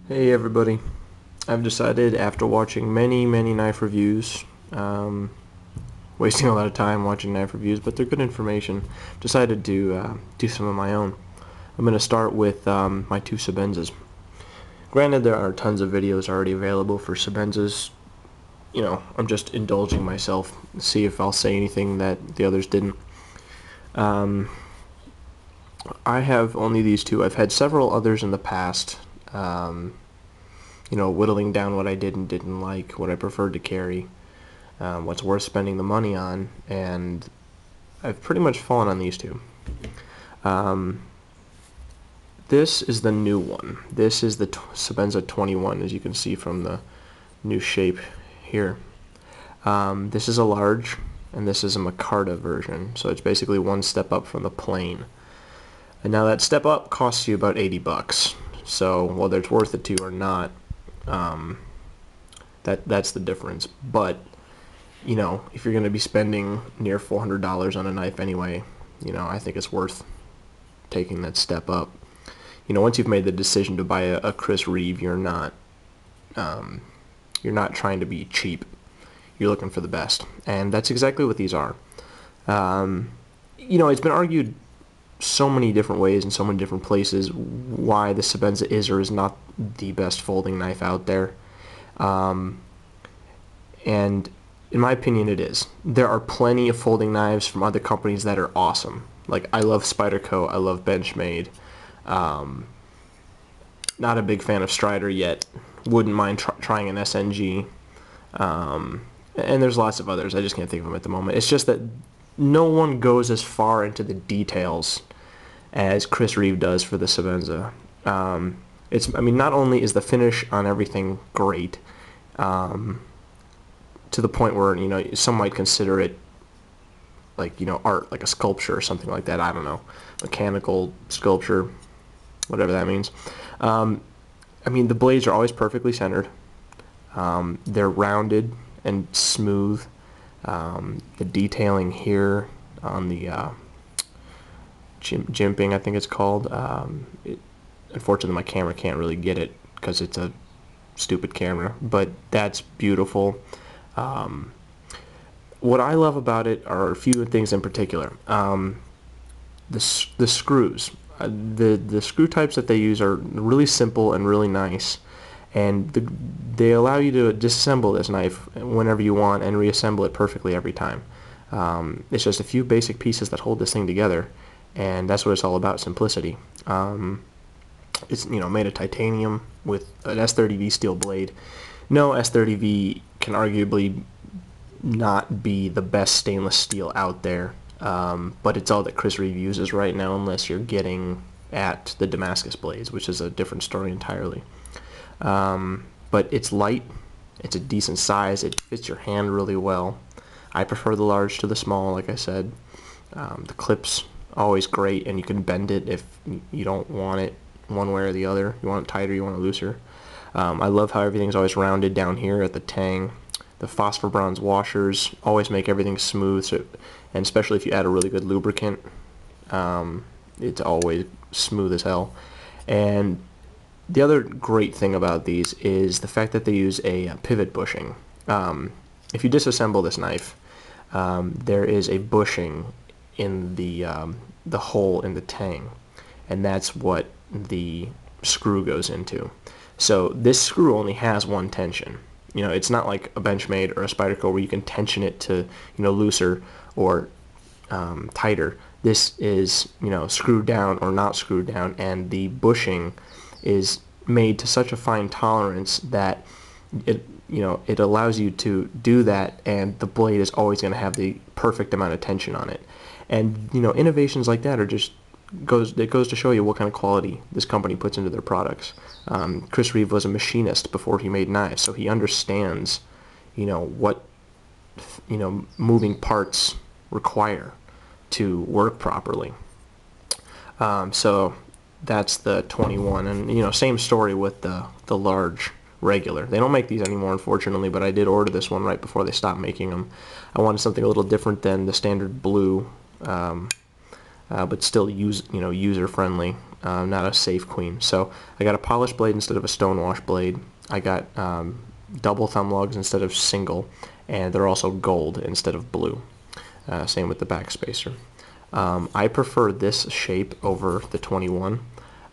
Hey everybody, I've decided after watching many knife reviews, wasting a lot of time watching knife reviews, but they're good information, decided to do some of my own. I'm going to start with my two Sebenzas. Granted, there are tons of videos already available for Sebenzas. I'm just indulging myself, see if I'll say anything that the others didn't. I have only these two. I've had several others in the past. Whittling down what I did and didn't like, what I preferred to carry, what's worth spending the money on, and I've pretty much fallen on these two. This is the new one. This is the Sebenza 21, as you can see from the new shape here. This is a large, and this is a micarta version, so it's basically one step up from the plain. And now that step up costs you about 80 bucks. So whether it's worth it to you or not, that's the difference. But if you're going to be spending near $400 on a knife anyway, I think it's worth taking that step up. Once you've made the decision to buy a Chris Reeve, you're not trying to be cheap. You're looking for the best, and that's exactly what these are. It's been argued so many different ways in so many different places why the Sebenza is or is not the best folding knife out there. And in my opinion, it is. There are plenty of folding knives from other companies that are awesome. Like, I love Spyderco, I love Benchmade. Not a big fan of Strider yet. Wouldn't mind trying an SNG. And there's lots of others. I just can't think of them at the moment. It's just that no one goes as far into the details as Chris Reeve does for the Sebenza. Not only is the finish on everything great, to the point where some might consider it like art, like a sculpture or something like that. I don't know, mechanical sculpture, whatever that means. The blades are always perfectly centered. They're rounded and smooth. The detailing here on the jimping, I think it's called. Unfortunately, my camera can't really get it because it's a stupid camera, but that's beautiful. What I love about it are a few things in particular. The screws. The screw types that they use are really simple and really nice, and they allow you to disassemble this knife whenever you want and reassemble it perfectly every time. It's just a few basic pieces that hold this thing together, and that's what it's all about, simplicity. It's made of titanium with an S30V steel blade. No S30V can arguably not be the best stainless steel out there, but it's all that Chris Reeve uses right now, unless you're getting at the Damascus blades, which is a different story entirely. But it's light, it's a decent size, it fits your hand really well. I prefer the large to the small, like I said. The clip's always great, and you can bend it if you don't want it one way or the other. You want it tighter, you want it looser. I love how everything's always rounded down here at the tang. The phosphor bronze washers always make everything smooth, and especially if you add a really good lubricant, it's always smooth as hell. And the other great thing about these is the fact that they use a pivot bushing. If you disassemble this knife, there is a bushing in the hole in the tang, and that's what the screw goes into. So this screw only has one tension. It's not like a Benchmade or a Spyderco where you can tension it to looser or tighter. This is screwed down or not screwed down, and the bushing is made to such a fine tolerance that it allows you to do that, and the blade is always going to have the perfect amount of tension on it. And innovations like that are just goes to show you what kind of quality this company puts into their products. Chris Reeve was a machinist before he made knives, so he understands what moving parts require to work properly. So that's the 21, and same story with the large regular. They don't make these anymore, unfortunately, but I did order this one right before they stopped making them. I wanted something a little different than the standard blue but still user friendly, not a safe queen. So I got a polished blade instead of a stonewash blade. I got double thumb lugs instead of single, and they're also gold instead of blue. Same with the backspacer. I prefer this shape over the 21,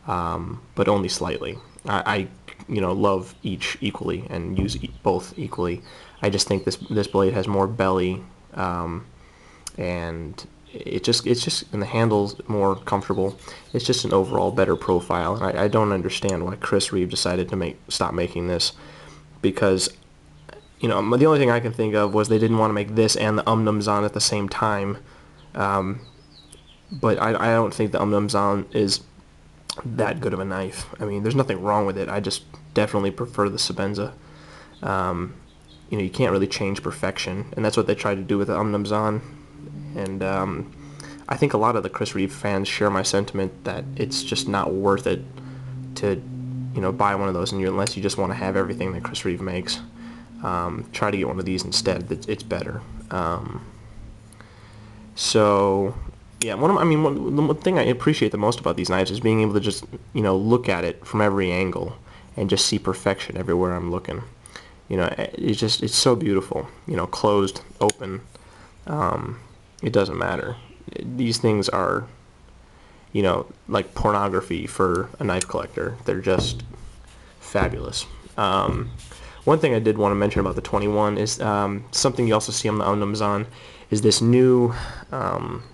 but only slightly. I love each equally and use both equally. I just think this blade has more belly, and it's just and the handle's more comfortable. It's just an overall better profile, and I don't understand why Chris Reeve decided to stop making this, because the only thing I can think of was they didn't want to make this and the Nums on at the same time. But I don't think the Nums on is that good of a knife. I mean, there's nothing wrong with it. I just definitely prefer the Sebenza. You can't really change perfection, and that's what they tried to do with the Nums on. And I think a lot of the Chris Reeve fans share my sentiment that it's just not worth it to buy one of those unless you just want to have everything that Chris Reeve makes. Try to get one of these instead. It's better. So yeah, one thing I appreciate the most about these knives is being able to just look at it from every angle and just see perfection everywhere I'm looking. It's so beautiful. Closed, open, it doesn't matter. These things are like pornography for a knife collector. They're just fabulous. One thing I did want to mention about the 21 is something you also see on the Nums is this new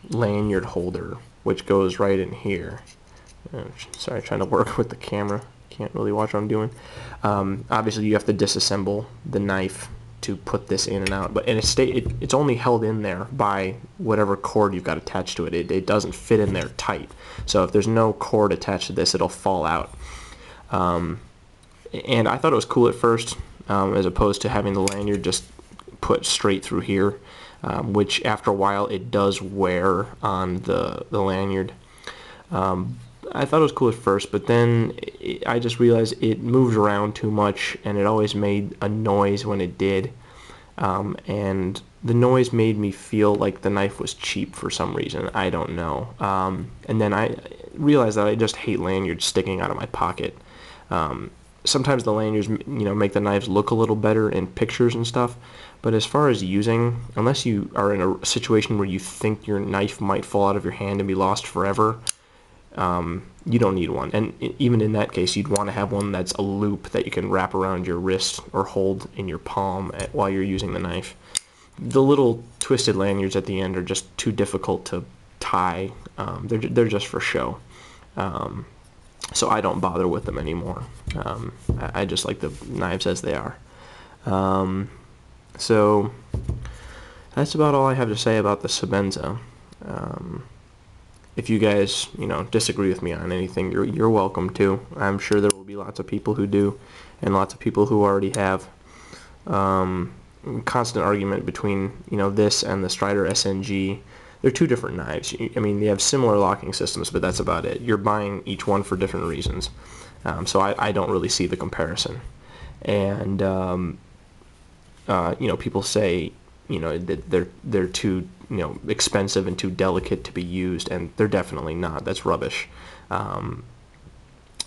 lanyard holder, which goes right in here. Sorry, trying to work with the camera. Can't really watch what I'm doing. Obviously, you have to disassemble the knife to put this in and out, it's only held in there by whatever cord you've got attached to it. It doesn't fit in there tight. So if there's no cord attached to this, it'll fall out. And I thought it was cool at first, as opposed to having the lanyard just put straight through here, which after a while it does wear on the lanyard. I thought it was cool at first, but then I just realized it moved around too much, and it always made a noise when it did. And the noise made me feel like the knife was cheap for some reason. I don't know. And then I realized that I just hate lanyards sticking out of my pocket. Sometimes the lanyards, make the knives look a little better in pictures and stuff, but as far as using, unless you are in a situation where you think your knife might fall out of your hand and be lost forever, you don't need one. And even in that case, you'd want to have one that's a loop that you can wrap around your wrist or hold in your palm while you're using the knife. The little twisted lanyards at the end are just too difficult to tie. They're just for show. So I don't bother with them anymore. I just like the knives as they are. So that's about all I have to say about the Sebenza. If you guys, disagree with me on anything, you're welcome to. I'm sure there will be lots of people who do, and lots of people who already have. Constant argument between, this and the Strider SNG. They're two different knives. I mean, they have similar locking systems, but that's about it. You're buying each one for different reasons. So I don't really see the comparison. And, people say, that they're too, expensive and too delicate to be used, and they're definitely not. That's rubbish.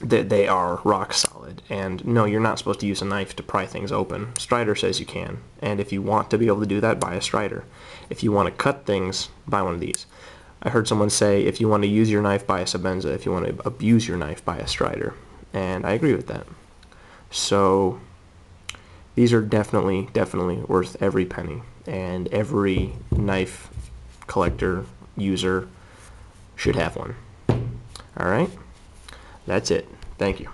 They are rock solid, and no, you're not supposed to use a knife to pry things open. Strider says you can, and if you want to be able to do that, buy a Strider. If you want to cut things, buy one of these. I heard someone say, if you want to use your knife, buy a Sebenza. If you want to abuse your knife, buy a Strider. And I agree with that. So these are definitely worth every penny, and every knife collector, user should have one. Alright? That's it. Thank you.